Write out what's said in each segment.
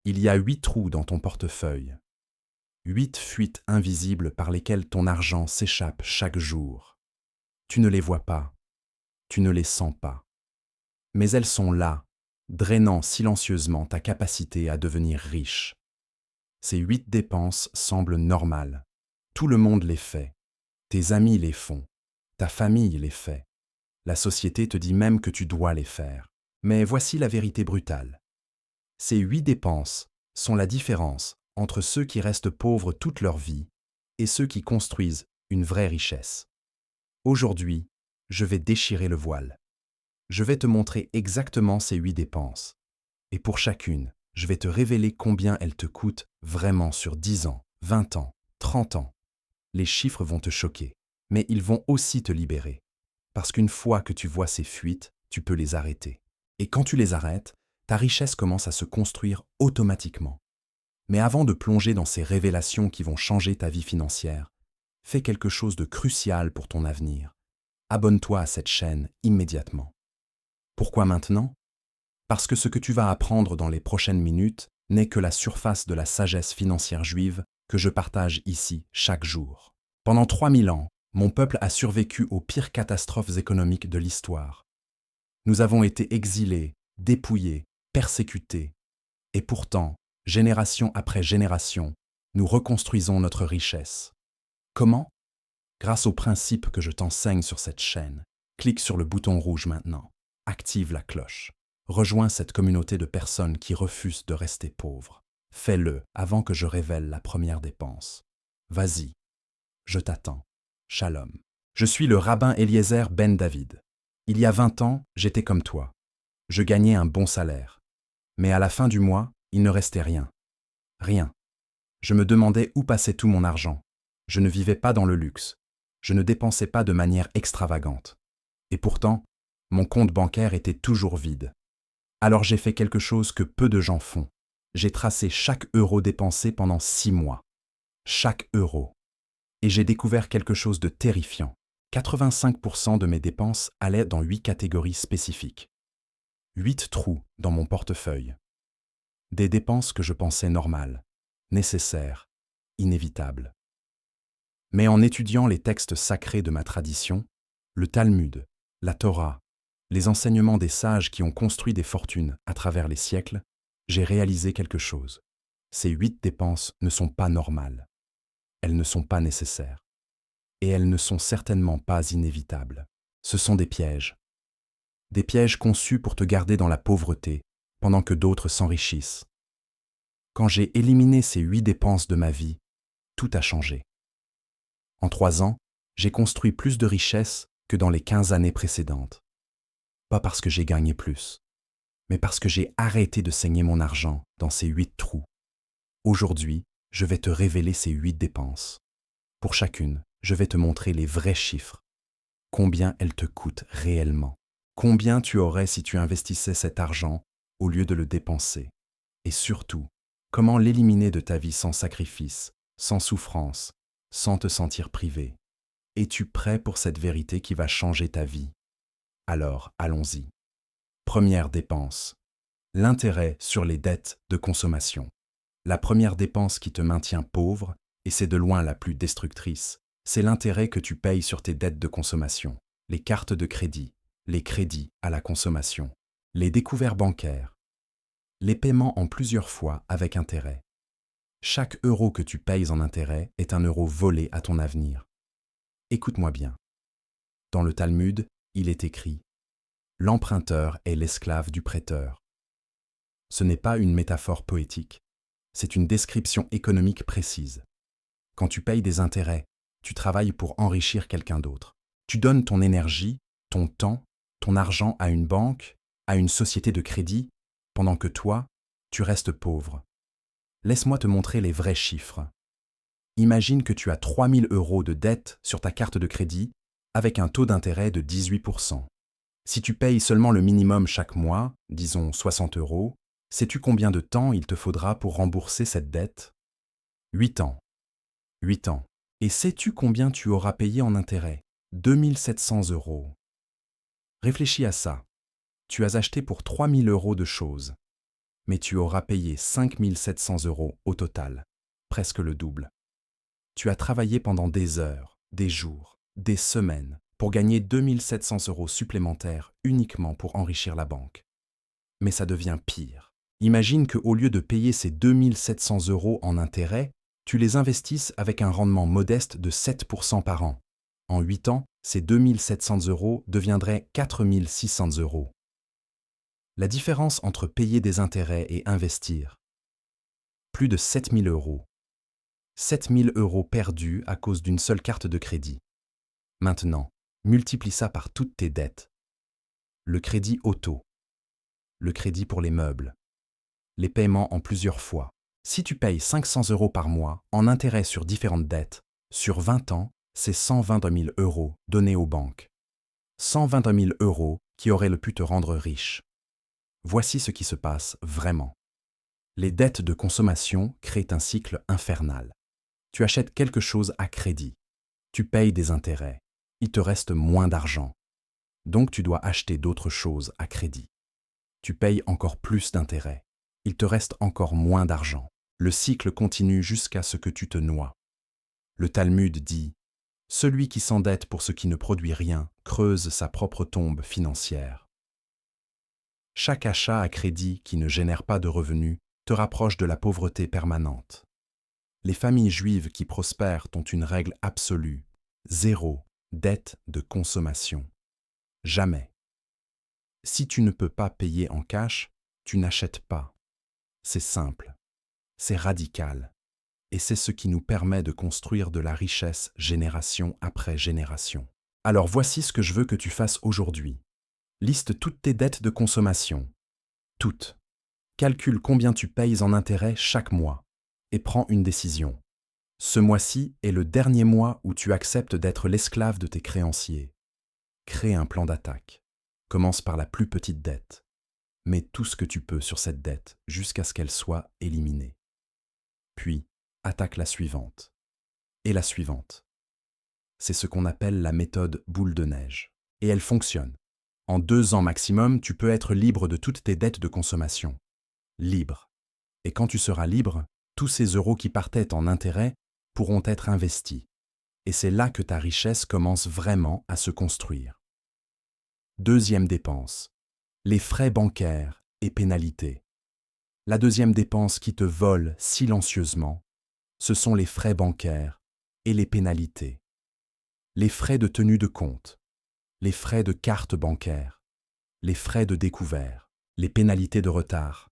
Il y a 8 trous dans ton portefeuille. 8 fuites invisibles par lesquelles ton argent s'échappe chaque jour. Tu ne les vois pas, tu ne les sens pas. Mais elles sont là, drainant silencieusement ta capacité à devenir riche. Ces 8 dépenses semblent normales. Tout le monde les fait. Tes amis les font. Ta famille les fait. La société te dit même que tu dois les faire. Mais voici la vérité brutale. Ces 8 dépenses sont la différence entre ceux qui restent pauvres toute leur vie et ceux qui construisent une vraie richesse. Aujourd'hui, je vais déchirer le voile. Je vais te montrer exactement ces 8 dépenses. Et pour chacune, je vais te révéler combien elles te coûtent vraiment sur 10 ans, 20 ans, 30 ans. Les chiffres vont te choquer, mais ils vont aussi te libérer. Parce qu'une fois que tu vois ces fuites, tu peux les arrêter. Et quand tu les arrêtes, ta richesse commence à se construire automatiquement. Mais avant de plonger dans ces révélations qui vont changer ta vie financière, fais quelque chose de crucial pour ton avenir. Abonne-toi à cette chaîne immédiatement. Pourquoi maintenant ? Parce que ce que tu vas apprendre dans les prochaines minutes n'est que la surface de la sagesse financière juive que je partage ici chaque jour. Pendant 3000 ans, mon peuple a survécu aux pires catastrophes économiques de l'histoire. Nous avons été exilés, dépouillés, persécutés. Et pourtant, génération après génération, nous reconstruisons notre richesse. Comment ? Grâce aux principes que je t'enseigne sur cette chaîne. Clique sur le bouton rouge maintenant. Active la cloche. Rejoins cette communauté de personnes qui refusent de rester pauvres. Fais-le avant que je révèle la première dépense. Vas-y, je t'attends. Shalom. Je suis le rabbin Eliezer Ben David. Il y a 20 ans, j'étais comme toi. Je gagnais un bon salaire. Mais à la fin du mois, il ne restait rien. Rien. Je me demandais où passait tout mon argent. Je ne vivais pas dans le luxe. Je ne dépensais pas de manière extravagante. Et pourtant, mon compte bancaire était toujours vide. Alors j'ai fait quelque chose que peu de gens font. J'ai tracé chaque euro dépensé pendant 6 mois. Chaque euro. Et j'ai découvert quelque chose de terrifiant. 85% de mes dépenses allaient dans 8 catégories spécifiques. 8 trous dans mon portefeuille. Des dépenses que je pensais normales, nécessaires, inévitables. Mais en étudiant les textes sacrés de ma tradition, le Talmud, la Torah, les enseignements des sages qui ont construit des fortunes à travers les siècles, j'ai réalisé quelque chose. Ces 8 dépenses ne sont pas normales. Elles ne sont pas nécessaires. Et elles ne sont certainement pas inévitables. Ce sont des pièges. Des pièges conçus pour te garder dans la pauvreté, pendant que d'autres s'enrichissent. Quand j'ai éliminé ces 8 dépenses de ma vie, tout a changé. En 3 ans, j'ai construit plus de richesses que dans les 15 années précédentes. Pas parce que j'ai gagné plus, mais parce que j'ai arrêté de saigner mon argent dans ces 8 trous. Aujourd'hui, je vais te révéler ces 8 dépenses. Pour chacune, je vais te montrer les vrais chiffres. Combien elles te coûtent réellement. Combien tu aurais si tu investissais cet argent au lieu de le dépenser. Et surtout, comment l'éliminer de ta vie sans sacrifice, sans souffrance, sans te sentir privé. Es-tu prêt pour cette vérité qui va changer ta vie ? Alors, allons-y. Première dépense. L'intérêt sur les dettes de consommation. La première dépense qui te maintient pauvre, et c'est de loin la plus destructrice, c'est l'intérêt que tu payes sur tes dettes de consommation, les cartes de crédit, les crédits à la consommation, les découverts bancaires, les paiements en plusieurs fois avec intérêt. Chaque euro que tu payes en intérêt est un euro volé à ton avenir. Écoute-moi bien. Dans le Talmud, il est écrit « L'emprunteur est l'esclave du prêteur ». Ce n'est pas une métaphore poétique, c'est une description économique précise. Quand tu payes des intérêts, tu travailles pour enrichir quelqu'un d'autre. Tu donnes ton énergie, ton temps, ton argent à une banque, à une société de crédit, pendant que toi, tu restes pauvre. Laisse-moi te montrer les vrais chiffres. Imagine que tu as 3000 € de dette sur ta carte de crédit avec un taux d'intérêt de 18%. Si tu payes seulement le minimum chaque mois, disons 60 €, sais-tu combien de temps il te faudra pour rembourser cette dette ? 8 ans. 8 ans. Et sais-tu combien tu auras payé en intérêt ? 2700 €. Réfléchis à ça. Tu as acheté pour 3000 € de choses. mais tu auras payé 5 700 € au total, presque le double. Tu as travaillé pendant des heures, des jours, des semaines pour gagner 2 700 € supplémentaires uniquement pour enrichir la banque. Mais ça devient pire. Imagine qu'au lieu de payer ces 2 700 € en intérêts, tu les investisses avec un rendement modeste de 7% par an. En 8 ans, ces 2 700 € deviendraient 4 600 €. La différence entre payer des intérêts et investir. Plus de 7 000 €. 7 000 € perdus à cause d'une seule carte de crédit. Maintenant, multiplie ça par toutes tes dettes. Le crédit auto, le crédit pour les meubles, les paiements en plusieurs fois. Si tu payes 500 € par mois en intérêts sur différentes dettes, sur 20 ans, c'est 122 000 € donnés aux banques. 122 000 € qui auraient pu te rendre riche. Voici ce qui se passe vraiment. Les dettes de consommation créent un cycle infernal. Tu achètes quelque chose à crédit. Tu payes des intérêts. Il te reste moins d'argent. Donc tu dois acheter d'autres choses à crédit. Tu payes encore plus d'intérêts. Il te reste encore moins d'argent. Le cycle continue jusqu'à ce que tu te noies. Le Talmud dit « Celui qui s'endette pour ce qui ne produit rien creuse sa propre tombe financière. » Chaque achat à crédit qui ne génère pas de revenus te rapproche de la pauvreté permanente. Les familles juives qui prospèrent ont une règle absolue, 0 dette de consommation. Jamais. Si tu ne peux pas payer en cash, tu n'achètes pas. C'est simple, c'est radical, et c'est ce qui nous permet de construire de la richesse génération après génération. Alors voici ce que je veux que tu fasses aujourd'hui. Liste toutes tes dettes de consommation. Toutes. Calcule combien tu payes en intérêt chaque mois et prends une décision. Ce mois-ci est le dernier mois où tu acceptes d'être l'esclave de tes créanciers. Crée un plan d'attaque. Commence par la plus petite dette. Mets tout ce que tu peux sur cette dette jusqu'à ce qu'elle soit éliminée. Puis, attaque la suivante. Et la suivante. C'est ce qu'on appelle la méthode boule de neige. Et elle fonctionne. En 2 ans maximum, tu peux être libre de toutes tes dettes de consommation. Libre. Et quand tu seras libre, tous ces euros qui partaient en intérêt pourront être investis. Et c'est là que ta richesse commence vraiment à se construire. Deuxième dépense. Les frais bancaires et pénalités. La deuxième dépense qui te vole silencieusement, ce sont les frais bancaires et les pénalités. Les frais de tenue de compte, les frais de carte bancaire, les frais de découvert, les pénalités de retard,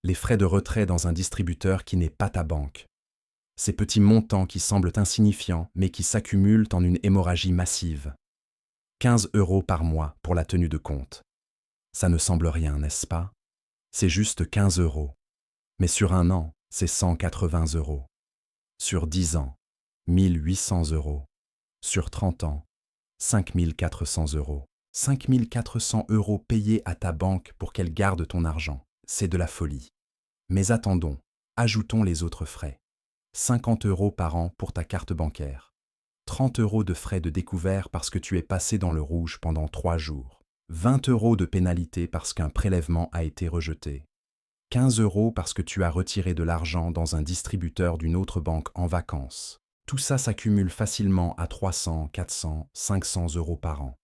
les frais de retrait dans un distributeur qui n'est pas ta banque. Ces petits montants qui semblent insignifiants mais qui s'accumulent en une hémorragie massive. 15 € par mois pour la tenue de compte. Ça ne semble rien, n'est-ce pas? C'est juste 15 €. Mais sur 1 an, c'est 180 €. Sur 10 ans, 1 800 €. Sur 30 ans, 5 400 €. 5 400 € payés à ta banque pour qu'elle garde ton argent. C'est de la folie. Mais attendons, ajoutons les autres frais. 50 € par an pour ta carte bancaire. 30 € de frais de découvert parce que tu es passé dans le rouge pendant 3 jours. 20 € de pénalité parce qu'un prélèvement a été rejeté. 15 € parce que tu as retiré de l'argent dans un distributeur d'une autre banque en vacances. Tout ça s'accumule facilement à 300, 400, 500 € par an.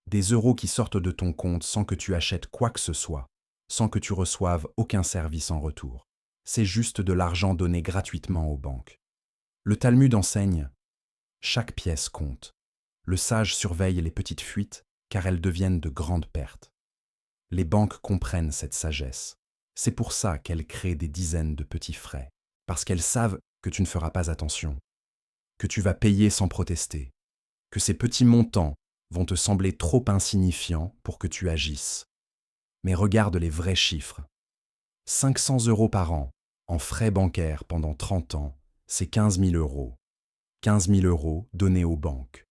Des euros qui sortent de ton compte sans que tu achètes quoi que ce soit, sans que tu reçoives aucun service en retour. C'est juste de l'argent donné gratuitement aux banques. Le Talmud enseigne « Chaque pièce compte ». Le sage surveille les petites fuites car elles deviennent de grandes pertes. Les banques comprennent cette sagesse. C'est pour ça qu'elles créent des dizaines de petits frais, parce qu'elles savent que tu ne feras pas attention, que tu vas payer sans protester, que ces petits montants vont te sembler trop insignifiants pour que tu agisses. Mais regarde les vrais chiffres. 500 € par an en frais bancaires pendant 30 ans, c'est 15 000 €. 15 000 € donnés aux banques.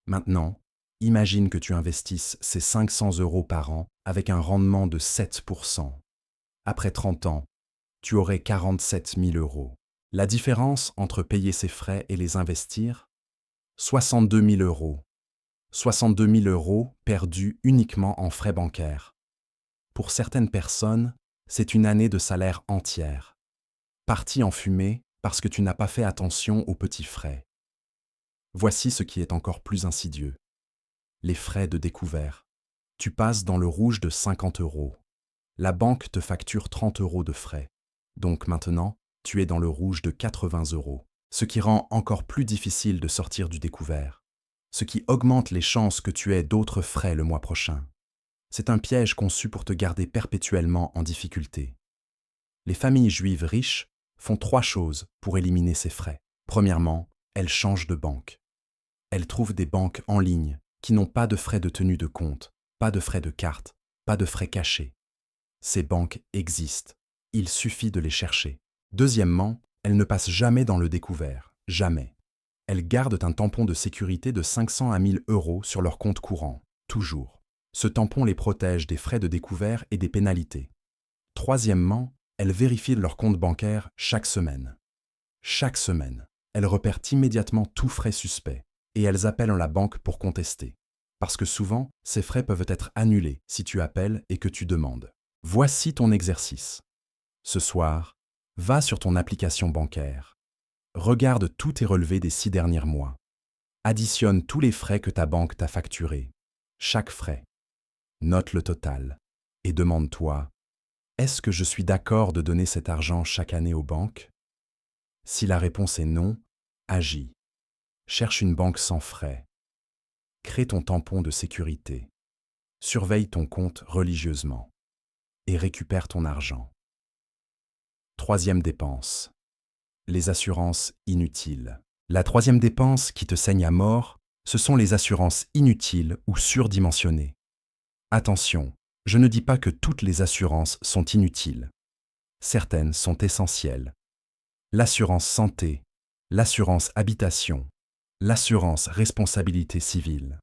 Maintenant, imagine que tu investisses ces 500 € par an avec un rendement de 7%. Après 30 ans, tu aurais 47 000 €. La différence entre payer ces frais et les investir? 62 000 €. 62 000 € perdus uniquement en frais bancaires. Pour certaines personnes, C'est une année de salaire entière, partie en fumée parce que tu n'as pas fait attention aux petits frais. Voici ce qui est encore plus insidieux. Les frais de découvert. Tu passes dans le rouge de 50 euros. La banque te facture 30 euros de frais. Donc maintenant, tu es dans le rouge de 80 euros, ce qui rend encore plus difficile de sortir du découvert, ce qui augmente les chances que tu aies d'autres frais le mois prochain. C'est un piège conçu pour te garder perpétuellement en difficulté. Les familles juives riches font 3 choses pour éliminer ces frais. Premièrement, elles changent de banque. Elles trouvent des banques en ligne qui n'ont pas de frais de tenue de compte, pas de frais de carte, pas de frais cachés. Ces banques existent. Il suffit de les chercher. Deuxièmement, elles ne passent jamais dans le découvert. Jamais. Elles gardent un tampon de sécurité de 500 à 1000 euros sur leur compte courant. Toujours. Ce tampon les protège des frais de découvert et des pénalités. Troisièmement, elles vérifient leur compte bancaire chaque semaine. Chaque semaine, elles repèrent immédiatement tout frais suspect et elles appellent la banque pour contester. Parce que souvent, ces frais peuvent être annulés si tu appelles et que tu demandes. Voici ton exercice. Ce soir, va sur ton application bancaire. Regarde tous tes relevés des 6 derniers mois. Additionne tous les frais que ta banque t'a facturés. Chaque frais. Note le total. Et demande-toi, est-ce que je suis d'accord de donner cet argent chaque année aux banques? Si la réponse est non, agis. Cherche une banque sans frais. Crée ton tampon de sécurité. Surveille ton compte religieusement. Et récupère ton argent. Troisième dépense. Les assurances inutiles. La troisième dépense qui te saigne à mort, ce sont les assurances inutiles ou surdimensionnées. Attention, je ne dis pas que toutes les assurances sont inutiles. Certaines sont essentielles. L'assurance santé, l'assurance habitation, l'assurance responsabilité civile.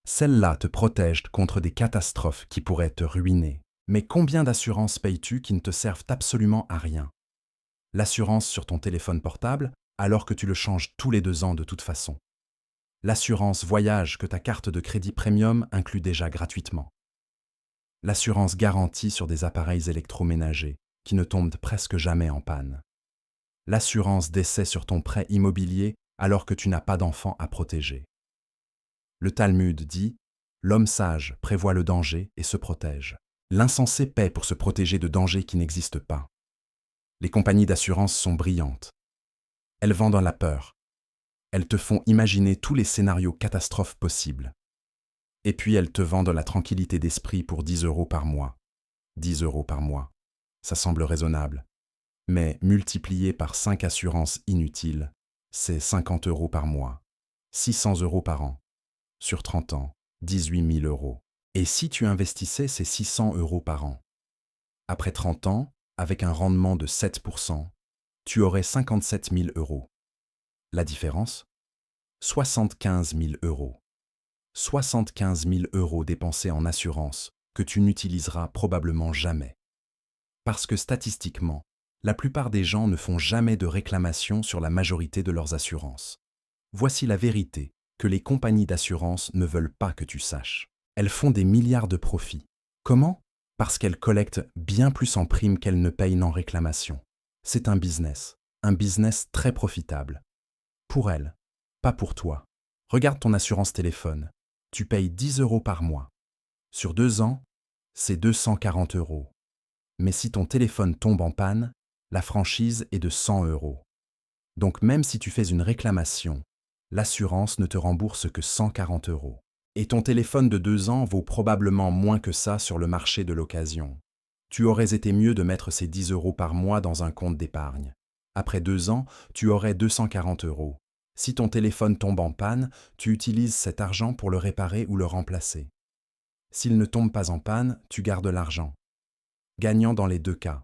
Celles-là te protègent contre des catastrophes qui pourraient te ruiner. Mais combien d'assurances payes-tu qui ne te servent absolument à rien? L'assurance sur ton téléphone portable, alors que tu le changes tous les 2 ans de toute façon. L'assurance voyage que ta carte de crédit premium inclut déjà gratuitement. L'assurance garantie sur des appareils électroménagers qui ne tombent presque jamais en panne. L'assurance décès sur ton prêt immobilier alors que tu n'as pas d'enfant à protéger. Le Talmud dit « L'homme sage prévoit le danger et se protège. L'insensé paie pour se protéger de dangers qui n'existent pas. » Les compagnies d'assurance sont brillantes. Elles vendent la peur. Elles te font imaginer tous les scénarios catastrophes possibles. Et puis elles te vendent la tranquillité d'esprit pour 10 euros par mois. 10 euros par mois. Ça semble raisonnable. Mais multiplié par 5 assurances inutiles, c'est 50 euros par mois. 600 euros par an. Sur 30 ans, 18 000 euros. Et si tu investissais ces 600 euros par an? Après 30 ans, avec un rendement de 7%, tu aurais 57 000 euros. La différence? 75 000 euros. 75 000 euros dépensés en assurance que tu n'utiliseras probablement jamais. Parce que statistiquement, la plupart des gens ne font jamais de réclamation sur la majorité de leurs assurances. Voici la vérité que les compagnies d'assurance ne veulent pas que tu saches. Elles font des milliards de profits. Comment? Parce qu'elles collectent bien plus en primes qu'elles ne payent en réclamation. C'est un business très profitable. Pour elles, pas pour toi. Regarde ton assurance téléphone. Tu payes 10 euros par mois. Sur 2 ans, c'est 240 euros. Mais si ton téléphone tombe en panne, la franchise est de 100 euros. Donc même si tu fais une réclamation, l'assurance ne te rembourse que 140 euros. Et ton téléphone de 2 ans vaut probablement moins que ça sur le marché de l'occasion. Tu aurais été mieux de mettre ces 10 euros par mois dans un compte d'épargne. Après 2 ans, tu aurais 240 euros. Si ton téléphone tombe en panne, tu utilises cet argent pour le réparer ou le remplacer. S'il ne tombe pas en panne, tu gardes l'argent. Gagnant dans les 2 cas.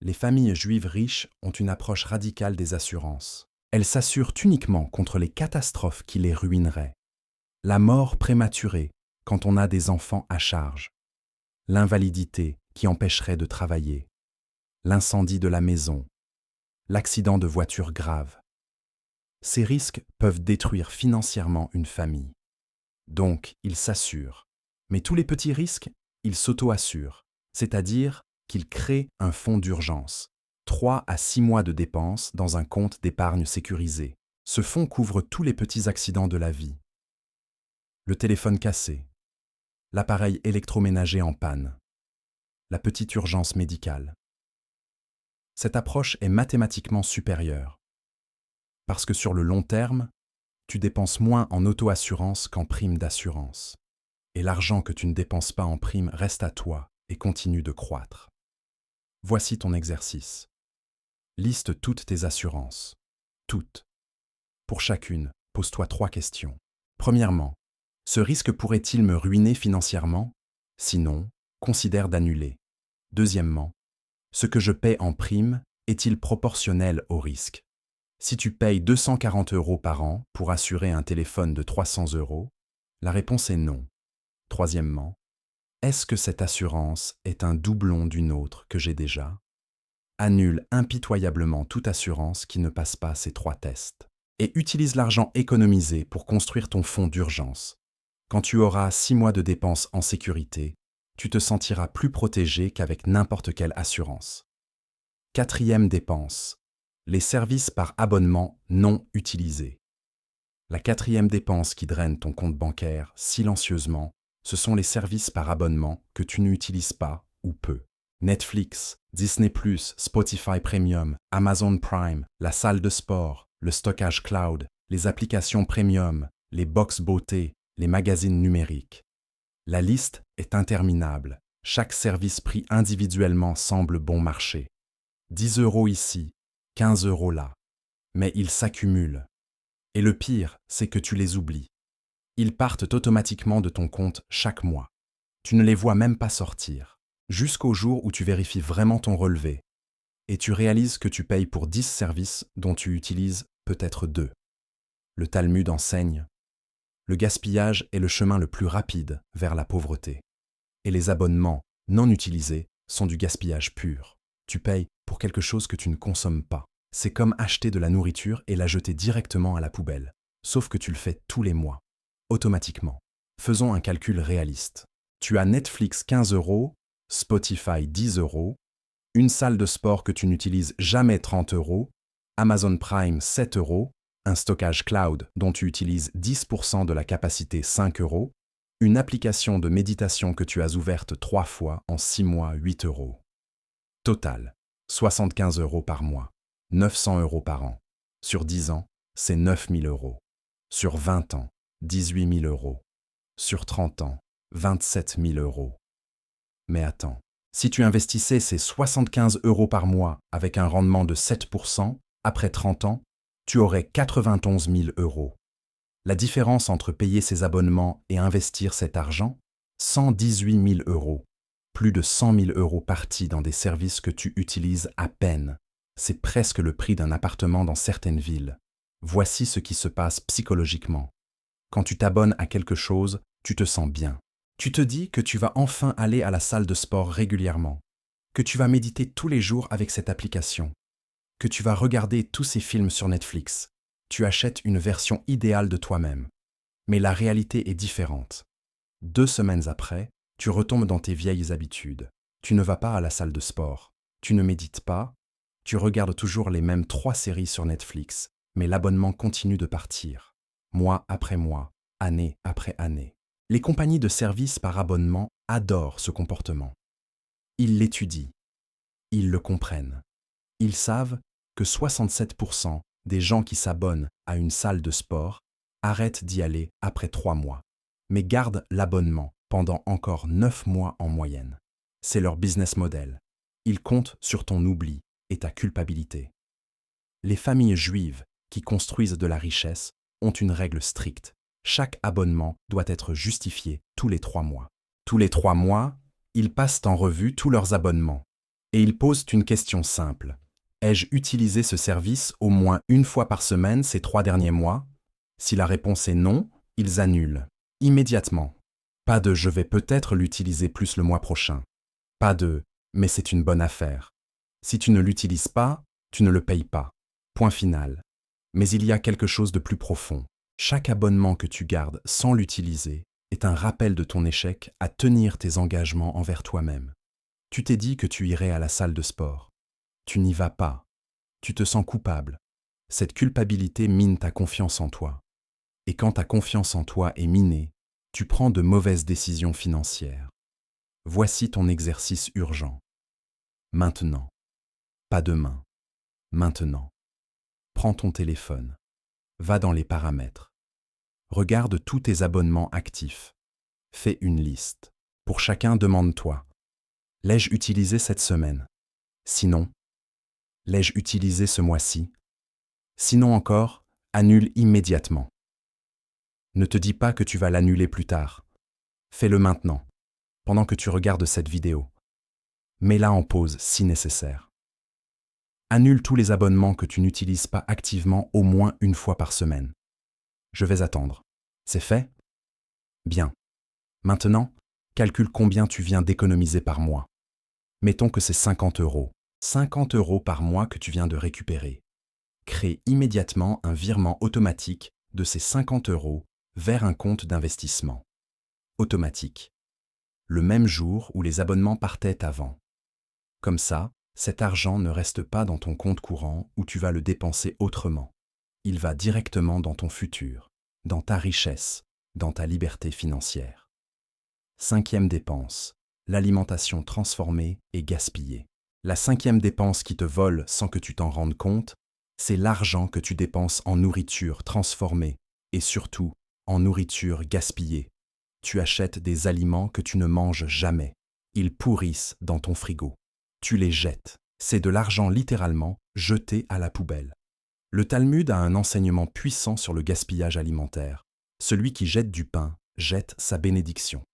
Les familles juives riches ont une approche radicale des assurances. Elles s'assurent uniquement contre les catastrophes qui les ruineraient. La mort prématurée quand on a des enfants à charge. L'invalidité qui empêcherait de travailler. L'incendie de la maison. L'accident de voiture grave. Ces risques peuvent détruire financièrement une famille. Donc, ils s'assurent. Mais tous les petits risques, ils s'auto-assurent, c'est-à-dire qu'ils créent un fonds d'urgence. 3 à 6 mois de dépenses dans un compte d'épargne sécurisé. Ce fonds couvre tous les petits accidents de la vie. Le téléphone cassé, l'appareil électroménager en panne, la petite urgence médicale. Cette approche est mathématiquement supérieure. Parce que sur le long terme, tu dépenses moins en auto-assurance qu'en prime d'assurance. Et l'argent que tu ne dépenses pas en prime reste à toi et continue de croître. Voici ton exercice. Liste toutes tes assurances. Toutes. Pour chacune, pose-toi 3 questions. Premièrement, ce risque pourrait-il me ruiner financièrement? Sinon, considère d'annuler. Deuxièmement, ce que je paie en prime est-il proportionnel au risque? Si tu payes 240 € par an pour assurer un téléphone de 300 €, la réponse est non. Troisièmement, est-ce que cette assurance est un doublon d'une autre que j'ai déjà? Annule impitoyablement toute assurance qui ne passe pas ces 3 tests. Et utilise l'argent économisé pour construire ton fonds d'urgence. Quand tu auras 6 mois de dépenses en sécurité, tu te sentiras plus protégé qu'avec n'importe quelle assurance. Quatrième dépense, les services par abonnement non utilisés. La quatrième dépense qui draine ton compte bancaire silencieusement, ce sont les services par abonnement que tu n'utilises pas ou peu. Netflix, Disney+, Spotify Premium, Amazon Prime, la salle de sport, le stockage cloud, les applications premium, les box beauté, les magazines numériques. La liste est interminable. Chaque service pris individuellement semble bon marché. 10 € ici, 15 € là. Mais ils s'accumulent. Et le pire, c'est que tu les oublies. Ils partent automatiquement de ton compte chaque mois. Tu ne les vois même pas sortir. Jusqu'au jour où tu vérifies vraiment ton relevé. Et tu réalises que tu payes pour 10 services dont tu utilises peut-être 2. Le Talmud enseigne: le gaspillage est le chemin le plus rapide vers la pauvreté. Et les abonnements non utilisés sont du gaspillage pur. Tu payes pour quelque chose que tu ne consommes pas. C'est comme acheter de la nourriture et la jeter directement à la poubelle. Sauf que tu le fais tous les mois, automatiquement. Faisons un calcul réaliste. Tu as Netflix 15 €, Spotify 10 €, une salle de sport que tu n'utilises jamais 30 €, Amazon Prime 7 €, un stockage cloud dont tu utilises 10% de la capacité 5 €, une application de méditation que tu as ouverte 3 fois en 6 mois 8 €. Total, 75 € par mois, 900 € par an. Sur 10 ans, c'est 9 000 €. Sur 20 ans, 18 000 €. Sur 30 ans, 27 000 €. Mais attends, si tu investissais ces 75 € par mois avec un rendement de 7%, après 30 ans, tu aurais 91 000 €. La différence entre payer ces abonnements et investir cet argent, 118 000 €. Plus de 100 000 € partis dans des services que tu utilises à peine. C'est presque le prix d'un appartement dans certaines villes. Voici ce qui se passe psychologiquement. Quand tu t'abonnes à quelque chose, tu te sens bien. Tu te dis que tu vas enfin aller à la salle de sport régulièrement, que tu vas méditer tous les jours avec cette application, que tu vas regarder tous ces films sur Netflix. Tu achètes une version idéale de toi-même. Mais la réalité est différente. 2 semaines après, tu retombes dans tes vieilles habitudes. Tu ne vas pas à la salle de sport. Tu ne médites pas. Tu regardes toujours les mêmes 3 séries sur Netflix, mais l'abonnement continue de partir. Mois après mois, année après année. Les compagnies de services par abonnement adorent ce comportement. Ils l'étudient. Ils le comprennent. Ils savent que 67% des gens qui s'abonnent à une salle de sport arrêtent d'y aller après 3 mois, mais gardent l'abonnement pendant encore 9 mois en moyenne. C'est leur business model. Ils comptent sur ton oubli et ta culpabilité. Les familles juives qui construisent de la richesse ont une règle stricte. Chaque abonnement doit être justifié tous les 3 mois. Tous les 3 mois, ils passent en revue tous leurs abonnements. Et ils posent une question simple. Ai-je utilisé ce service au moins une fois par semaine ces 3 derniers mois? Si la réponse est non, ils annulent. Immédiatement. Pas de « je vais peut-être l'utiliser plus le mois prochain ». Pas de « mais c'est une bonne affaire ». Si tu ne l'utilises pas, tu ne le payes pas. Point final. Mais il y a quelque chose de plus profond. Chaque abonnement que tu gardes sans l'utiliser est un rappel de ton échec à tenir tes engagements envers toi-même. Tu t'es dit que tu irais à la salle de sport. Tu n'y vas pas. Tu te sens coupable. Cette culpabilité mine ta confiance en toi. Et quand ta confiance en toi est minée, tu prends de mauvaises décisions financières. Voici ton exercice urgent. Maintenant. Pas demain. Maintenant. Prends ton téléphone. Va dans les paramètres. Regarde tous tes abonnements actifs. Fais une liste. Pour chacun, demande-toi: l'ai-je utilisé cette semaine? Sinon, l'ai-je utilisé ce mois-ci? Sinon encore, annule immédiatement. Ne te dis pas que tu vas l'annuler plus tard. Fais-le maintenant, pendant que tu regardes cette vidéo. Mets-la en pause si nécessaire. Annule tous les abonnements que tu n'utilises pas activement au moins une fois par semaine. Je vais attendre. C'est fait? Bien. Maintenant, calcule combien tu viens d'économiser par mois. Mettons que c'est 50 €. 50 € par mois que tu viens de récupérer. Crée immédiatement un virement automatique de ces 50 € vers un compte d'investissement. Automatique. Le même jour où les abonnements partaient avant. Comme ça, cet argent ne reste pas dans ton compte courant où tu vas le dépenser autrement. Il va directement dans ton futur, dans ta richesse, dans ta liberté financière. 5e dépense, l'alimentation transformée et gaspillée. La 5e dépense qui te vole sans que tu t'en rendes compte, c'est l'argent que tu dépenses en nourriture transformée et surtout en nourriture gaspillée. Tu achètes des aliments que tu ne manges jamais. Ils pourrissent dans ton frigo. Tu les jettes. C'est de l'argent littéralement jeté à la poubelle. Le Talmud a un enseignement puissant sur le gaspillage alimentaire. Celui qui jette du pain jette sa bénédiction.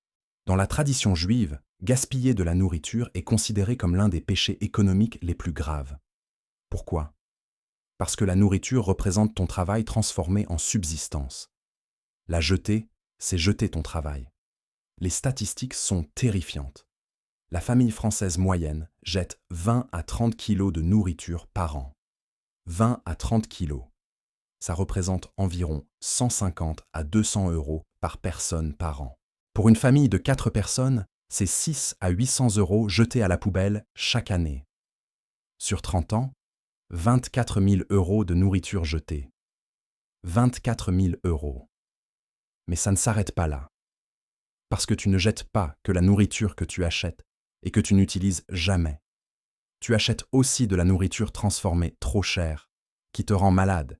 Dans la tradition juive, gaspiller de la nourriture est considéré comme l'un des péchés économiques les plus graves. Pourquoi? Parce que la nourriture représente ton travail transformé en subsistance. La jeter, c'est jeter ton travail. Les statistiques sont terrifiantes. La famille française moyenne jette 20 à 30 kilos de nourriture par an. 20 à 30 kilos. Ça représente environ 150 à 200 € par personne par an. Pour une famille de 4 personnes, c'est 6 à 800 € jetés à la poubelle chaque année. Sur 30 ans, 24 000 € de nourriture jetée. 24 000 €. Mais ça ne s'arrête pas là. Parce que tu ne jettes pas que la nourriture que tu achètes et que tu n'utilises jamais. Tu achètes aussi de la nourriture transformée trop chère, qui te rend malade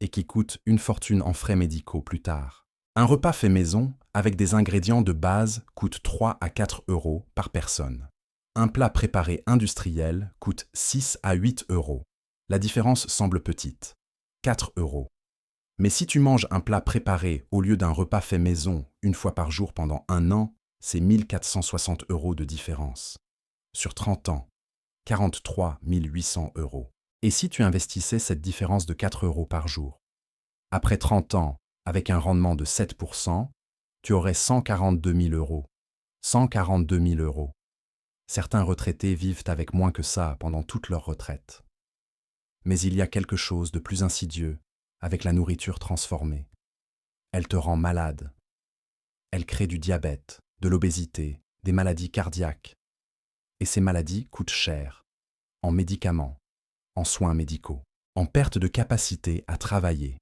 et qui coûte une fortune en frais médicaux plus tard. Un repas fait maison, avec des ingrédients de base, coûte 3 à 4 € par personne. Un plat préparé industriel coûte 6 à 8 €. La différence semble petite. 4 €. Mais si tu manges un plat préparé au lieu d'un repas fait maison une fois par jour pendant un an, c'est 1 460 € de différence. Sur 30 ans, 43 800 €. Et si tu investissais cette différence de 4 € par jour? Après 30 ans, avec un rendement de 7%, tu aurais 142 000 €. 142 000 €. Certains retraités vivent avec moins que ça pendant toute leur retraite. Mais il y a quelque chose de plus insidieux avec la nourriture transformée. Elle te rend malade. Elle crée du diabète, de l'obésité, des maladies cardiaques. Et ces maladies coûtent cher, en médicaments, en soins médicaux, en perte de capacité à travailler.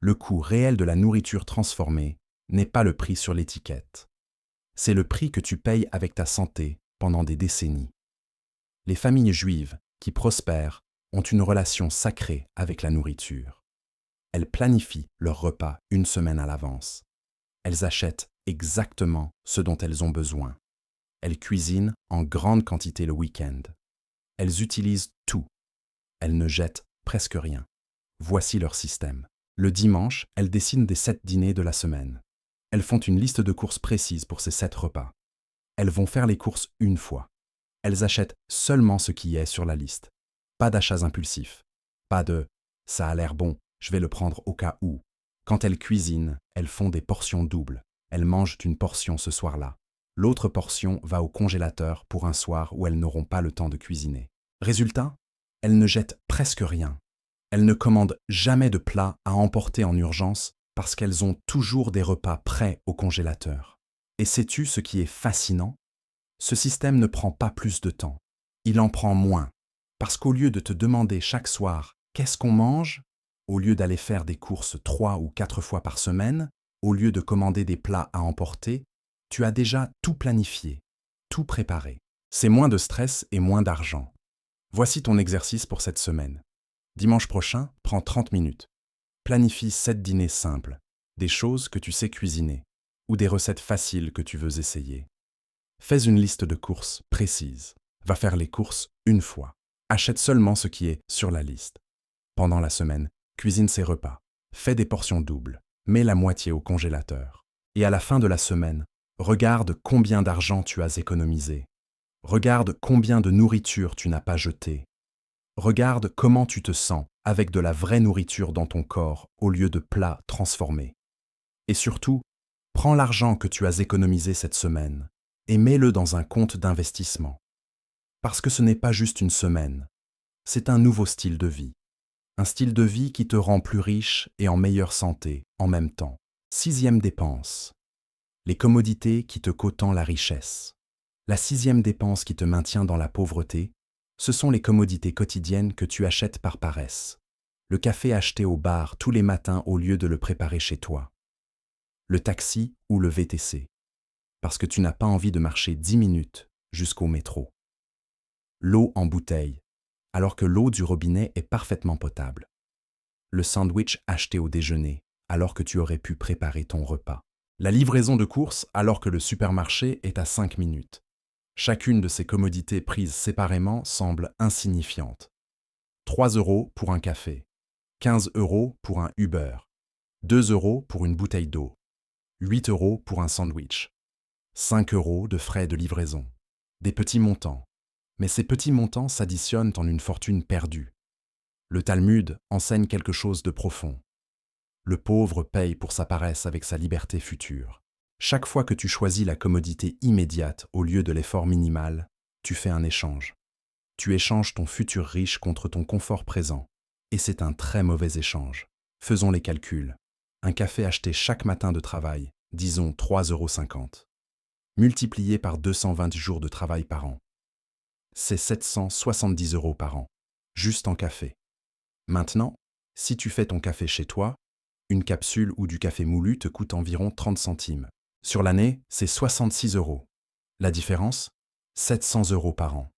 Le coût réel de la nourriture transformée n'est pas le prix sur l'étiquette. C'est le prix que tu payes avec ta santé pendant des décennies. Les familles juives qui prospèrent ont une relation sacrée avec la nourriture. Elles planifient leurs repas une semaine à l'avance. Elles achètent exactement ce dont elles ont besoin. Elles cuisinent en grande quantité le week-end. Elles utilisent tout. Elles ne jettent presque rien. Voici leur système. Le dimanche, elles dessinent des 7 dîners de la semaine. Elles font une liste de courses précise pour ces 7 repas. Elles vont faire les courses une fois. Elles achètent seulement ce qui est sur la liste. Pas d'achats impulsifs. Pas de « ça a l'air bon, je vais le prendre au cas où ». Quand elles cuisinent, elles font des portions doubles. Elles mangent une portion ce soir-là. L'autre portion va au congélateur pour un soir où elles n'auront pas le temps de cuisiner. Résultat, elles ne jettent presque rien. Elles ne commandent jamais de plats à emporter en urgence parce qu'elles ont toujours des repas prêts au congélateur. Et sais-tu ce qui est fascinant? Ce système ne prend pas plus de temps. Il en prend moins. Parce qu'au lieu de te demander chaque soir « qu'est-ce qu'on mange ?», au lieu d'aller faire des courses 3 ou 4 fois par semaine, au lieu de commander des plats à emporter, tu as déjà tout planifié, tout préparé. C'est moins de stress et moins d'argent. Voici ton exercice pour cette semaine. Dimanche prochain, prends 30 minutes. Planifie 7 dîners simples, des choses que tu sais cuisiner, ou des recettes faciles que tu veux essayer. Fais une liste de courses précise. Va faire les courses une fois. Achète seulement ce qui est sur la liste. Pendant la semaine, cuisine ses repas. Fais des portions doubles. Mets la moitié au congélateur. Et à la fin de la semaine, regarde combien d'argent tu as économisé. Regarde combien de nourriture tu n'as pas jetée. Regarde comment tu te sens avec de la vraie nourriture dans ton corps au lieu de plats transformés. Et surtout, prends l'argent que tu as économisé cette semaine et mets-le dans un compte d'investissement. Parce que ce n'est pas juste une semaine, c'est un nouveau style de vie. Un style de vie qui te rend plus riche et en meilleure santé en même temps. 6e dépense. Les commodités qui te cotent la richesse. La 6e dépense qui te maintient dans la pauvreté, ce sont les commodités quotidiennes que tu achètes par paresse. Le café acheté au bar tous les matins au lieu de le préparer chez toi. Le taxi ou le VTC. Parce que tu n'as pas envie de marcher 10 minutes jusqu'au métro. L'eau en bouteille, alors que l'eau du robinet est parfaitement potable. Le sandwich acheté au déjeuner, alors que tu aurais pu préparer ton repas. La livraison de courses, alors que le supermarché est à 5 minutes. Chacune de ces commodités prises séparément semble insignifiante. 3 € pour un café, 15 € pour un Uber, 2 € pour une bouteille d'eau, 8 € pour un sandwich, 5 € de frais de livraison. Des petits montants. Mais ces petits montants s'additionnent en une fortune perdue. Le Talmud enseigne quelque chose de profond. Le pauvre paye pour sa paresse avec sa liberté future. Chaque fois que tu choisis la commodité immédiate au lieu de l'effort minimal, tu fais un échange. Tu échanges ton futur riche contre ton confort présent. Et c'est un très mauvais échange. Faisons les calculs. Un café acheté chaque matin de travail, disons 3,50 €, multiplié par 220 jours de travail par an. C'est 770 € par an, juste en café. Maintenant, si tu fais ton café chez toi, une capsule ou du café moulu te coûte environ 30 centimes. Sur l'année, c'est 66 €. La différence ? 700 € par an.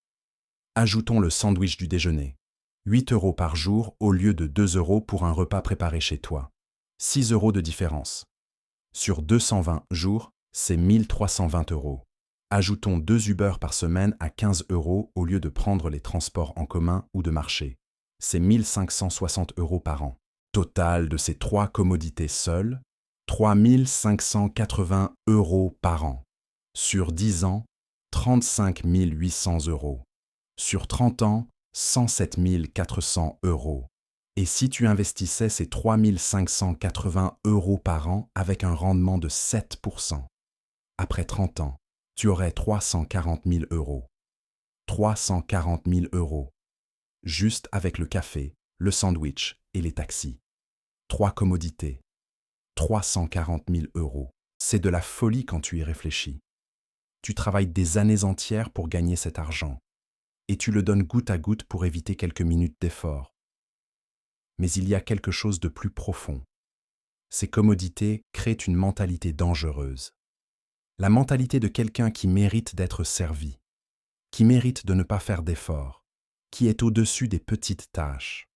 Ajoutons le sandwich du déjeuner. 8 € par jour au lieu de 2 € pour un repas préparé chez toi. 6 € de différence. Sur 220 jours, c'est 1320 €. Ajoutons 2 Uber par semaine à 15 € au lieu de prendre les transports en commun ou de marcher. C'est 1560 € par an. Total de ces 3 commodités seules, 3580 € par an. Sur 10 ans, 35 800 €. Sur 30 ans, 107 400 €. Et si tu investissais ces 3580 € par an avec un rendement de 7%, après 30 ans, tu aurais 340 000 €. 340 000 €. Juste avec le café, le sandwich et les taxis. 3 commodités. 340 000 €. C'est de la folie quand tu y réfléchis. Tu travailles des années entières pour gagner cet argent. Et tu le donnes goutte à goutte pour éviter quelques minutes d'effort. Mais il y a quelque chose de plus profond. Ces commodités créent une mentalité dangereuse. La mentalité de quelqu'un qui mérite d'être servi, qui mérite de ne pas faire d'efforts, qui est au-dessus des petites tâches.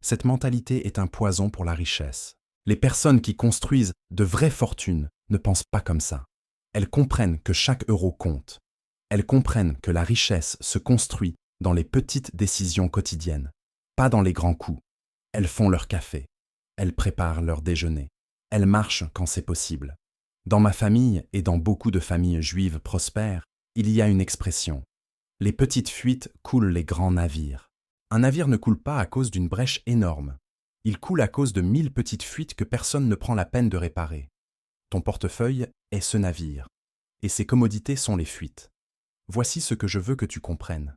Cette mentalité est un poison pour la richesse. Les personnes qui construisent de vraies fortunes ne pensent pas comme ça. Elles comprennent que chaque euro compte. Elles comprennent que la richesse se construit dans les petites décisions quotidiennes, pas dans les grands coups. Elles font leur café. Elles préparent leur déjeuner. Elles marchent quand c'est possible. Dans ma famille et dans beaucoup de familles juives prospères, il y a une expression. Les petites fuites coulent les grands navires. Un navire ne coule pas à cause d'une brèche énorme. Il coule à cause de 1000 petites fuites que personne ne prend la peine de réparer. Ton portefeuille est ce navire, et ses commodités sont les fuites. Voici ce que je veux que tu comprennes.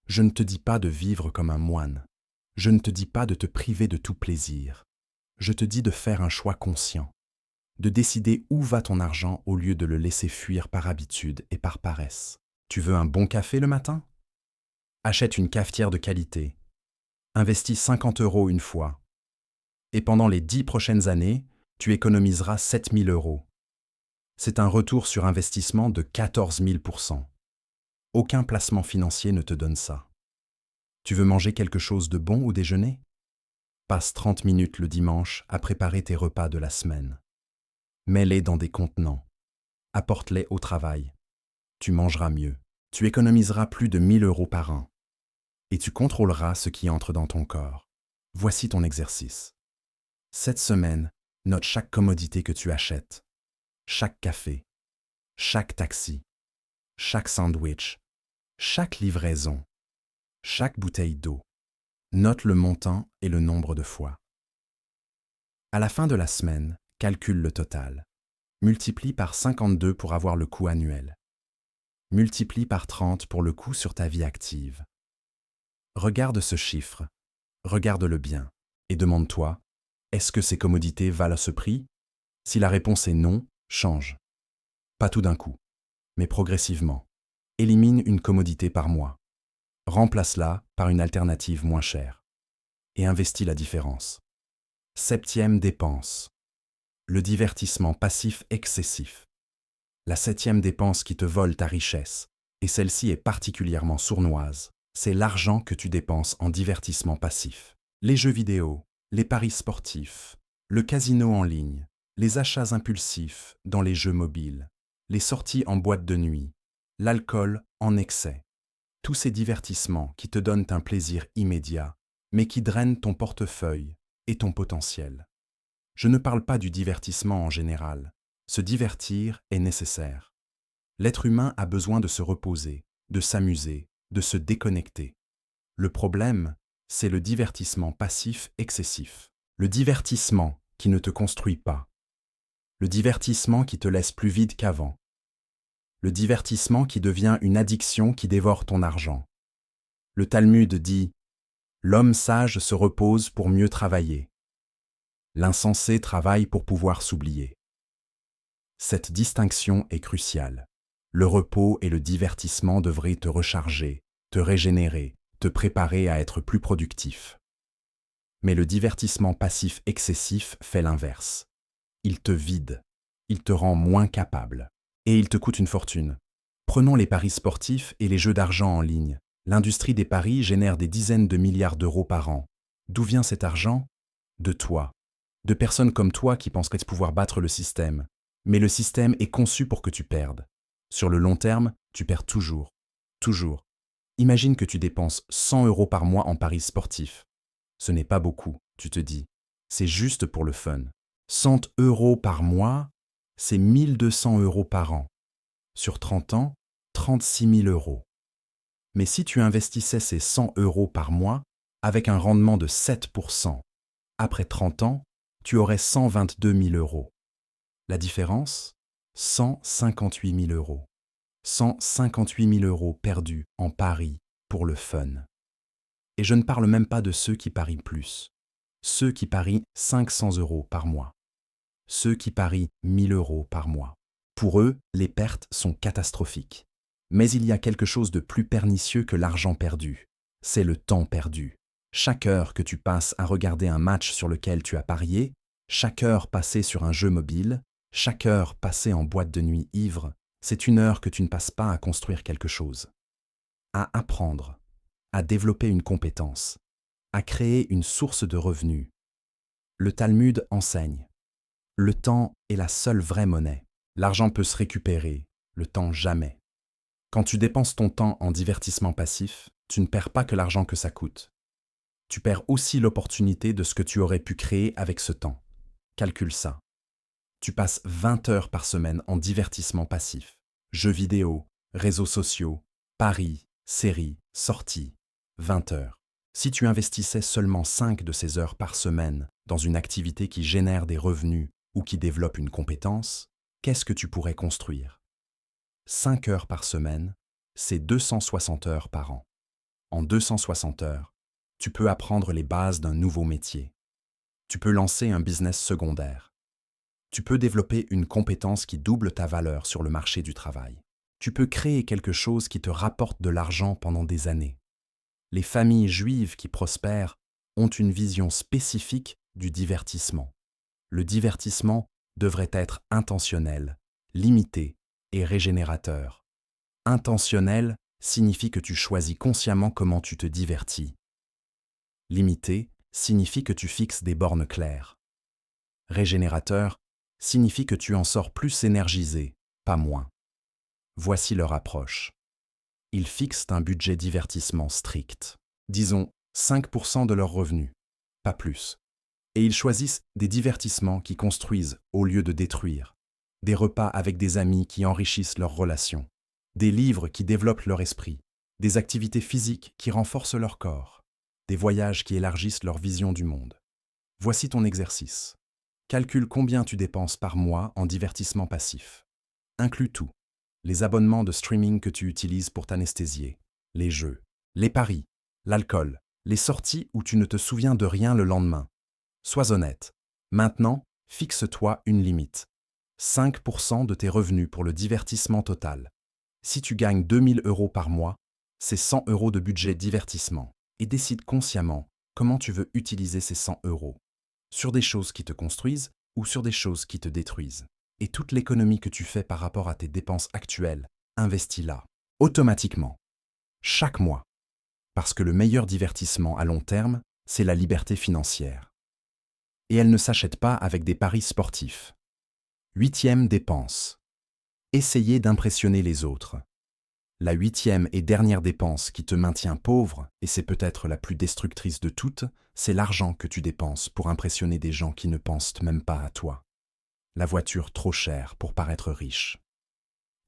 Je ne te dis pas de vivre comme un moine. Je ne te dis pas de te priver de tout plaisir. Je te dis de faire un choix conscient, de décider où va ton argent au lieu de le laisser fuir par habitude et par paresse. Tu veux un bon café le matin? Achète une cafetière de qualité. Investis 50 € une fois. Et pendant les 10 prochaines années, tu économiseras 7 000 €. C'est un retour sur investissement de 14 000 %. Aucun placement financier ne te donne ça. Tu veux manger quelque chose de bon au déjeuner? Passe 30 minutes le dimanche à préparer tes repas de la semaine. Mets-les dans des contenants. Apporte-les au travail. Tu mangeras mieux. Tu économiseras plus de 1 000 € par an. Et tu contrôleras ce qui entre dans ton corps. Voici ton exercice. Cette semaine, note chaque commodité que tu achètes. Chaque café. Chaque taxi. Chaque sandwich. Chaque livraison. Chaque bouteille d'eau. Note le montant et le nombre de fois. À la fin de la semaine, calcule le total. Multiplie par 52 pour avoir le coût annuel. Multiplie par 30 pour le coût sur ta vie active. Regarde ce chiffre, regarde-le bien, et demande-toi, est-ce que ces commodités valent ce prix? Si la réponse est non, change. Pas tout d'un coup, mais progressivement. Élimine une commodité par mois. Remplace-la par une alternative moins chère. Et investis la différence. 7e dépense. Le divertissement passif excessif. La 7e dépense qui te vole ta richesse, et celle-ci est particulièrement sournoise, c'est l'argent que tu dépenses en divertissement passif. Les jeux vidéo, les paris sportifs, le casino en ligne, les achats impulsifs dans les jeux mobiles, les sorties en boîte de nuit, l'alcool en excès. Tous ces divertissements qui te donnent un plaisir immédiat, mais qui drainent ton portefeuille et ton potentiel. Je ne parle pas du divertissement en général. Se divertir est nécessaire. L'être humain a besoin de se reposer, de s'amuser, de se déconnecter. Le problème, c'est le divertissement passif excessif. Le divertissement qui ne te construit pas. Le divertissement qui te laisse plus vide qu'avant. Le divertissement qui devient une addiction qui dévore ton argent. Le Talmud dit « L'homme sage se repose pour mieux travailler. L'insensé travaille pour pouvoir s'oublier. » Cette distinction est cruciale. Le repos et le divertissement devraient te recharger, te régénérer, te préparer à être plus productif. Mais le divertissement passif excessif fait l'inverse. Il te vide, il te rend moins capable, et il te coûte une fortune. Prenons les paris sportifs et les jeux d'argent en ligne. L'industrie des paris génère des dizaines de milliards d'euros par an. D'où vient cet argent? De toi. De personnes comme toi qui penseraient pouvoir battre le système. Mais le système est conçu pour que tu perdes. Sur le long terme, tu perds toujours. Toujours. Imagine que tu dépenses 100 € par mois en paris sportifs. Ce n'est pas beaucoup, tu te dis. C'est juste pour le fun. 100 € par mois, c'est 1 200 € par an. Sur 30 ans, 36 000 €. Mais si tu investissais ces 100 € par mois avec un rendement de 7%, après 30 ans, tu aurais 122 000 €. La différence? 158 000 €. 158 000 € perdus en paris pour le fun. Et je ne parle même pas de ceux qui parient plus. Ceux qui parient 500 € par mois. Ceux qui parient 1 000 € par mois. Pour eux, les pertes sont catastrophiques. Mais il y a quelque chose de plus pernicieux que l'argent perdu. C'est le temps perdu. Chaque heure que tu passes à regarder un match sur lequel tu as parié, chaque heure passée sur un jeu mobile, chaque heure passée en boîte de nuit ivre, c'est une heure que tu ne passes pas à construire quelque chose, à apprendre, à développer une compétence, à créer une source de revenus. Le Talmud enseigne. Le temps est la seule vraie monnaie. L'argent peut se récupérer, le temps jamais. Quand tu dépenses ton temps en divertissement passif, tu ne perds pas que l'argent que ça coûte. Tu perds aussi l'opportunité de ce que tu aurais pu créer avec ce temps. Calcule ça. Tu passes 20 heures par semaine en divertissement passif. Jeux vidéo, réseaux sociaux, paris, séries, sorties. 20 heures. Si tu investissais seulement 5 de ces heures par semaine dans une activité qui génère des revenus ou qui développe une compétence, qu'est-ce que tu pourrais construire? 5 heures par semaine, c'est 260 heures par an. En 260 heures, tu peux apprendre les bases d'un nouveau métier. Tu peux lancer un business secondaire. Tu peux développer une compétence qui double ta valeur sur le marché du travail. tu peux créer quelque chose qui te rapporte de l'argent pendant des années. Les familles juives qui prospèrent ont une vision spécifique du divertissement. Le divertissement devrait être intentionnel, limité et régénérateur. Intentionnel signifie que tu choisis consciemment comment tu te divertis. Limité signifie que tu fixes des bornes claires. Régénérateur signifie que tu en sors plus énergisé, pas moins. Voici leur approche. Ils fixent un budget divertissement strict, disons 5% de leurs revenus, pas plus. Et ils choisissent des divertissements qui construisent au lieu de détruire, des repas avec des amis qui enrichissent leurs relations, des livres qui développent leur esprit, des activités physiques qui renforcent leur corps, des voyages qui élargissent leur vision du monde. Voici ton exercice. Calcule combien tu dépenses par mois en divertissement passif. Inclus tout. Les abonnements de streaming que tu utilises pour t'anesthésier, les jeux, les paris, l'alcool, les sorties où tu ne te souviens de rien le lendemain. Sois honnête. Maintenant, fixe-toi une limite. 5% de tes revenus pour le divertissement total. Si tu gagnes 2000 € par mois, c'est 100 € de budget divertissement. Et décide consciemment comment tu veux utiliser ces 100 €. Sur des choses qui te construisent ou sur des choses qui te détruisent. Et toute l'économie que tu fais par rapport à tes dépenses actuelles, investis-la, automatiquement, chaque mois. Parce que le meilleur divertissement à long terme, c'est la liberté financière. Et elle ne s'achète pas avec des paris sportifs. 8e dépense. Essayer d'impressionner les autres. La 8e et dernière dépense qui te maintient pauvre, et c'est peut-être la plus destructrice de toutes, c'est l'argent que tu dépenses pour impressionner des gens qui ne pensent même pas à toi. La voiture trop chère pour paraître riche.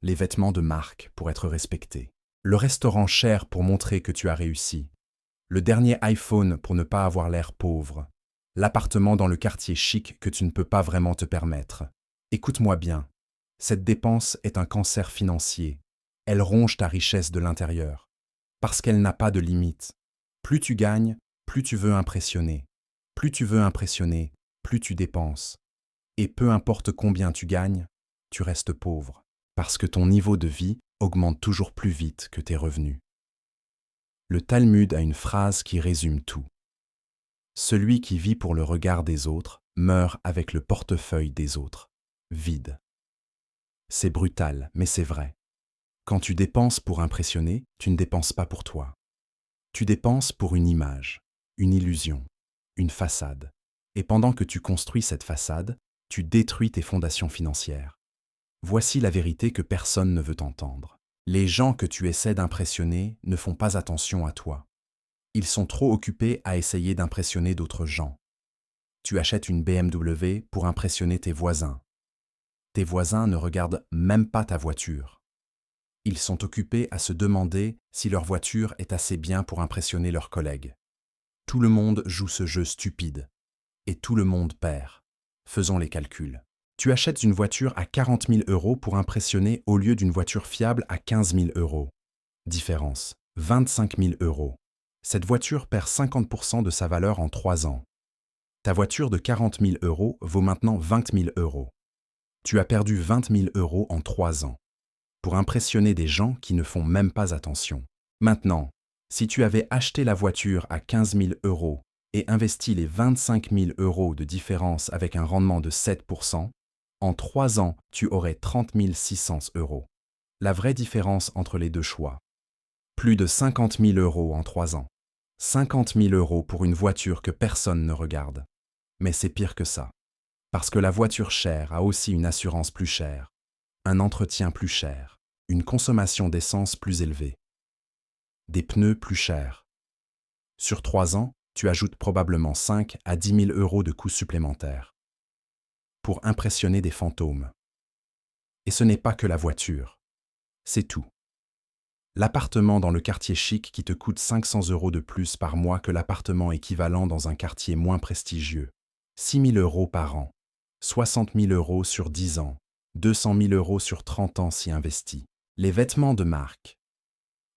Les vêtements de marque pour être respecté. Le restaurant cher pour montrer que tu as réussi. Le dernier iPhone pour ne pas avoir l'air pauvre. L'appartement dans le quartier chic que tu ne peux pas vraiment te permettre. Écoute-moi bien, cette dépense est un cancer financier. Elle ronge ta richesse de l'intérieur, parce qu'elle n'a pas de limite. Plus tu gagnes, plus tu veux impressionner. Plus tu veux impressionner, plus tu dépenses. Et peu importe combien tu gagnes, tu restes pauvre, parce que ton niveau de vie augmente toujours plus vite que tes revenus. Le Talmud a une phrase qui résume tout. Celui qui vit pour le regard des autres meurt avec le portefeuille des autres, vide. C'est brutal, mais c'est vrai. Quand tu dépenses pour impressionner, tu ne dépenses pas pour toi. Tu dépenses pour une image, une illusion, une façade. Et pendant que tu construis cette façade, tu détruis tes fondations financières. Voici la vérité que personne ne veut entendre. Les gens que tu essaies d'impressionner ne font pas attention à toi. Ils sont trop occupés à essayer d'impressionner d'autres gens. Tu achètes une BMW pour impressionner tes voisins. Tes voisins ne regardent même pas ta voiture. Ils sont occupés à se demander si leur voiture est assez bien pour impressionner leurs collègues. Tout le monde joue ce jeu stupide. Et tout le monde perd. Faisons les calculs. Tu achètes une voiture à 40 000 € pour impressionner au lieu d'une voiture fiable à 15 000 €. Différence, 25 000 €. Cette voiture perd 50% de sa valeur en 3 ans. Ta voiture de 40 000 € vaut maintenant 20 000 €. Tu as perdu 20 000 € en 3 ans. Pour impressionner des gens qui ne font même pas attention. Maintenant, si tu avais acheté la voiture à 15 000 € et investi les 25 000 € de différence avec un rendement de 7%, en 3 ans, tu aurais 30 600 €. La vraie différence entre les deux choix. Plus de 50 000 € en 3 ans. 50 000 € pour une voiture que personne ne regarde. Mais c'est pire que ça. Parce que la voiture chère a aussi une assurance plus chère, un entretien plus cher, une consommation d'essence plus élevée, des pneus plus chers. Sur 3 ans, tu ajoutes probablement 5 à 10 000 € de coûts supplémentaires pour impressionner des fantômes. Et ce n'est pas que la voiture, c'est tout. L'appartement dans le quartier chic qui te coûte 500 € de plus par mois que l'appartement équivalent dans un quartier moins prestigieux. 6 000 € par an, 60 000 € sur 10 ans, 200 000 € sur 30 ans si investi. Les vêtements de marque.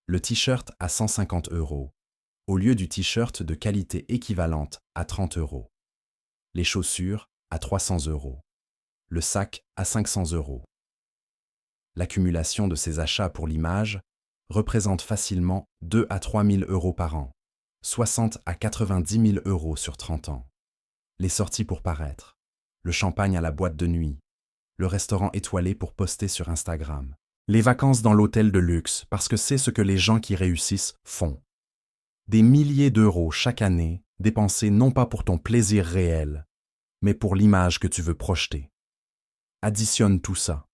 Le t-shirt à 150 € au lieu du t-shirt de qualité équivalente à 30 €. Les chaussures à 300 €. Le sac à 500 €. L'accumulation de ces achats pour l'image représente facilement 2 à 3 000 euros par an, 60 à 90 000 euros sur 30 ans. Les sorties pour paraître, le champagne à la boîte de nuit, le restaurant étoilé pour poster sur Instagram, les vacances dans l'hôtel de luxe parce que c'est ce que les gens qui réussissent font. Des milliers d'euros chaque année dépensés non pas pour ton plaisir réel, mais pour l'image que tu veux projeter. Additionne tout ça.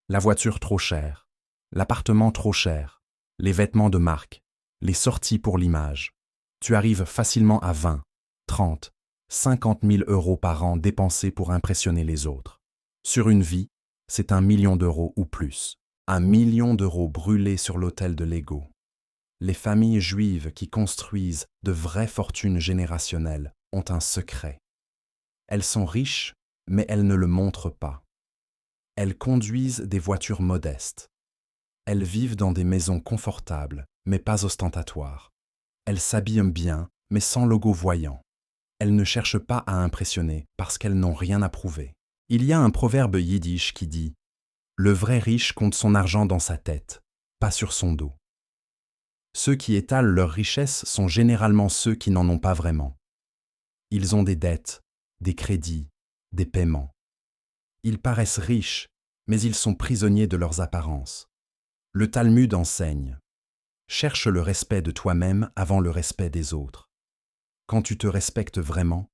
La voiture trop chère, l'appartement trop cher, les vêtements de marque, les sorties pour l'image. Tu arrives facilement à 20, 30, 50 000 euros par an dépensés pour impressionner les autres. Sur une vie, c'est 1 million d'euros ou plus. 1 million d'euros brûlés sur l'autel de l'ego. Les familles juives qui construisent de vraies fortunes générationnelles ont un secret. Elles sont riches, mais elles ne le montrent pas. Elles conduisent des voitures modestes. Elles vivent dans des maisons confortables, mais pas ostentatoires. Elles s'habillent bien, mais sans logo voyant. Elles ne cherchent pas à impressionner parce qu'elles n'ont rien à prouver. Il y a un proverbe yiddish qui dit « Le vrai riche compte son argent dans sa tête, pas sur son dos ». Ceux qui étalent leur richesse sont généralement ceux qui n'en ont pas vraiment. Ils ont des dettes, des crédits, des paiements. Ils paraissent riches, mais ils sont prisonniers de leurs apparences. Le Talmud enseigne « Cherche le respect de toi-même avant le respect des autres ». Quand tu te respectes vraiment,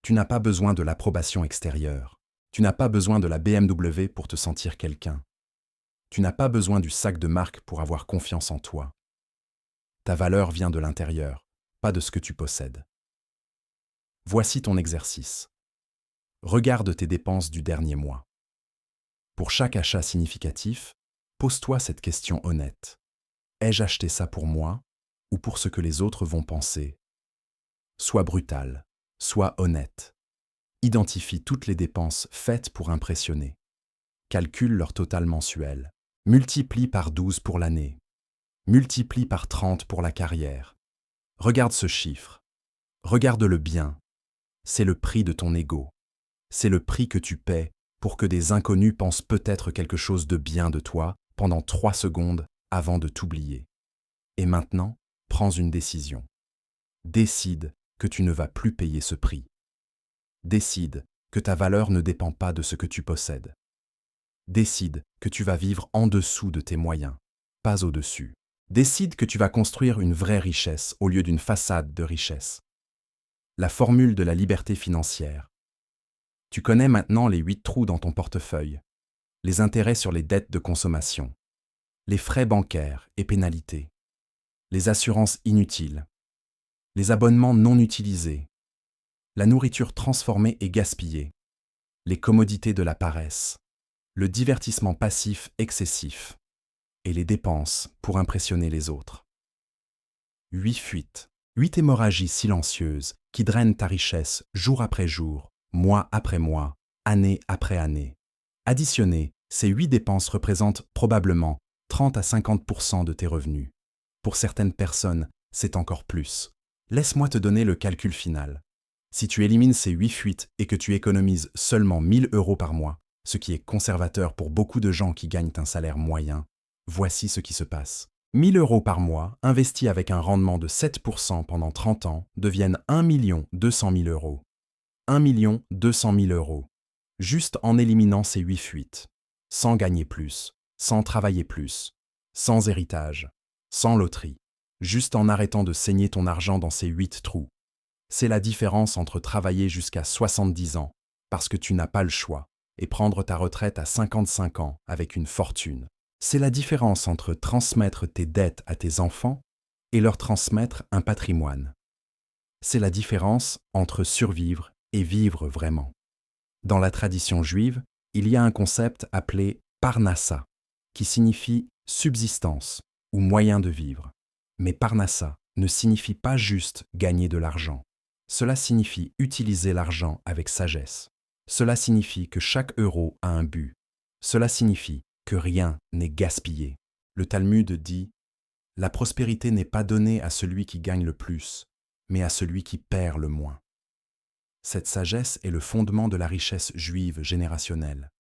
tu n'as pas besoin de l'approbation extérieure. Tu n'as pas besoin de la BMW pour te sentir quelqu'un. Tu n'as pas besoin du sac de marque pour avoir confiance en toi. Ta valeur vient de l'intérieur, pas de ce que tu possèdes. Voici ton exercice. Regarde tes dépenses du dernier mois. Pour chaque achat significatif, pose-toi cette question honnête. Ai-je acheté ça pour moi ou pour ce que les autres vont penser ? Sois brutal, sois honnête. Identifie toutes les dépenses faites pour impressionner. Calcule leur total mensuel. Multiplie par 12 pour l'année. Multiplie par 30 pour la carrière. Regarde ce chiffre. Regarde-le bien. C'est le prix de ton ego. C'est le prix que tu paies pour que des inconnus pensent peut-être quelque chose de bien de toi pendant 3 secondes avant de t'oublier. Et maintenant, prends une décision. Décide que tu ne vas plus payer ce prix. Décide que ta valeur ne dépend pas de ce que tu possèdes. Décide que tu vas vivre en dessous de tes moyens, pas au-dessus. Décide que tu vas construire une vraie richesse au lieu d'une façade de richesse. La formule de la liberté financière. Tu connais maintenant les 8 trous dans ton portefeuille, les intérêts sur les dettes de consommation, les frais bancaires et pénalités, les assurances inutiles, les abonnements non utilisés, la nourriture transformée et gaspillée, les commodités de la paresse, le divertissement passif excessif et les dépenses pour impressionner les autres. 8 fuites, 8 hémorragies silencieuses qui drainent ta richesse jour après jour, mois après mois, année après année. Additionnées, ces 8 dépenses représentent probablement 30 à 50% de tes revenus. Pour certaines personnes, c'est encore plus. Laisse-moi te donner le calcul final. Si tu élimines ces 8 fuites et que tu économises seulement 1 000 euros par mois, ce qui est conservateur pour beaucoup de gens qui gagnent un salaire moyen, voici ce qui se passe. 1 000 euros par mois, investis avec un rendement de 7% pendant 30 ans, deviennent 1 200 000 euros. 1 200 000 euros. Juste en éliminant ces 8 fuites. Sans gagner plus, sans travailler plus, sans héritage, sans loterie. Juste en arrêtant de saigner ton argent dans ces 8 trous. C'est la différence entre travailler jusqu'à 70 ans, parce que tu n'as pas le choix, et prendre ta retraite à 55 ans avec une fortune. C'est la différence entre transmettre tes dettes à tes enfants et leur transmettre un patrimoine. C'est la différence entre survivre et vivre vraiment. Dans la tradition juive, il y a un concept appelé parnassa, qui signifie subsistance ou moyen de vivre. Mais parnassa ne signifie pas juste gagner de l'argent. Cela signifie utiliser l'argent avec sagesse. Cela signifie que chaque euro a un but. Cela signifie que rien n'est gaspillé. Le Talmud dit « La prospérité n'est pas donnée à celui qui gagne le plus, mais à celui qui perd le moins. » Cette sagesse est le fondement de la richesse juive générationnelle.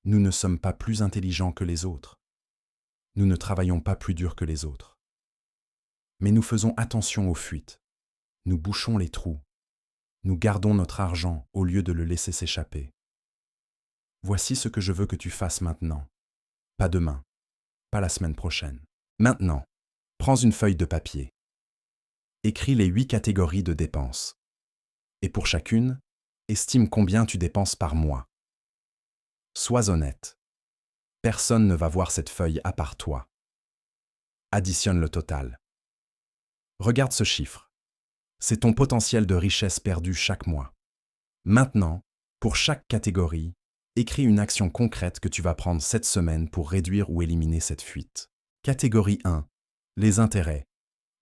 Nous ne sommes pas plus intelligents que les autres. Nous ne travaillons pas plus dur que les autres. Mais nous faisons attention aux fuites. Nous bouchons les trous. Nous gardons notre argent au lieu de le laisser s'échapper. Voici ce que je veux que tu fasses maintenant. Pas demain, pas la semaine prochaine. Maintenant, prends une feuille de papier. Écris les 8 catégories de dépenses. Et pour chacune, estime combien tu dépenses par mois. Sois honnête. Personne ne va voir cette feuille à part toi. Additionne le total. Regarde ce chiffre. C'est ton potentiel de richesse perdu chaque mois. Maintenant, pour chaque catégorie, écris une action concrète que tu vas prendre cette semaine pour réduire ou éliminer cette fuite. Catégorie 1. Les intérêts.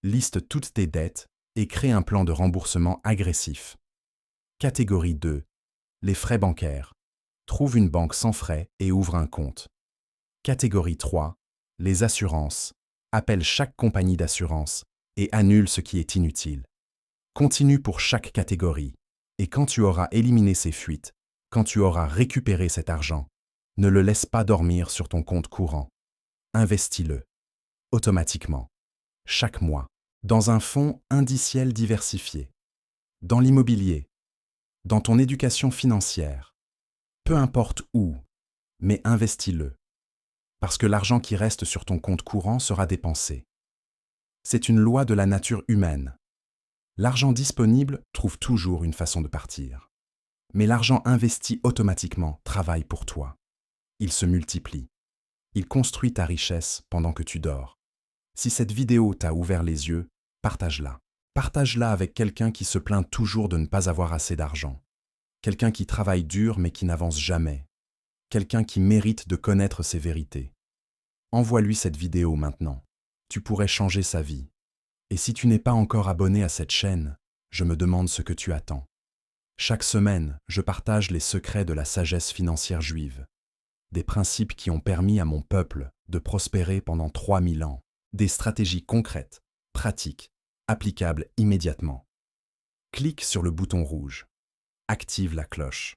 Liste toutes tes dettes et crée un plan de remboursement agressif. Catégorie 2. Les frais bancaires. Trouve une banque sans frais et ouvre un compte. Catégorie 3. Les assurances. Appelle chaque compagnie d'assurance et annule ce qui est inutile. Continue pour chaque catégorie. Et quand tu auras éliminé ces fuites, quand tu auras récupéré cet argent, ne le laisse pas dormir sur ton compte courant. Investis-le. Automatiquement. Chaque mois. Dans un fonds indiciel diversifié. Dans l'immobilier. Dans ton éducation financière. Peu importe où, mais investis-le. Parce que l'argent qui reste sur ton compte courant sera dépensé. C'est une loi de la nature humaine. L'argent disponible trouve toujours une façon de partir. Mais l'argent investi automatiquement travaille pour toi. Il se multiplie. Il construit ta richesse pendant que tu dors. Si cette vidéo t'a ouvert les yeux, partage-la. Partage-la avec quelqu'un qui se plaint toujours de ne pas avoir assez d'argent. Quelqu'un qui travaille dur mais qui n'avance jamais. Quelqu'un qui mérite de connaître ses vérités. Envoie-lui cette vidéo maintenant. Tu pourrais changer sa vie. Et si tu n'es pas encore abonné à cette chaîne, je me demande ce que tu attends. Chaque semaine, je partage les secrets de la sagesse financière juive. Des principes qui ont permis à mon peuple de prospérer pendant 3000 ans. Des stratégies concrètes, pratiques, applicables immédiatement. Clique sur le bouton rouge. Active la cloche.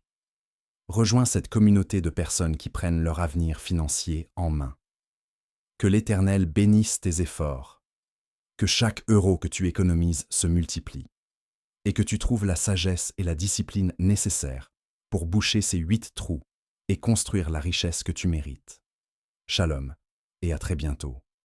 Rejoins cette communauté de personnes qui prennent leur avenir financier en main. Que l'Éternel bénisse tes efforts. Que chaque euro que tu économises se multiplie. Et que tu trouves la sagesse et la discipline nécessaires pour boucher ces 8 trous et construire la richesse que tu mérites. Shalom et à très bientôt.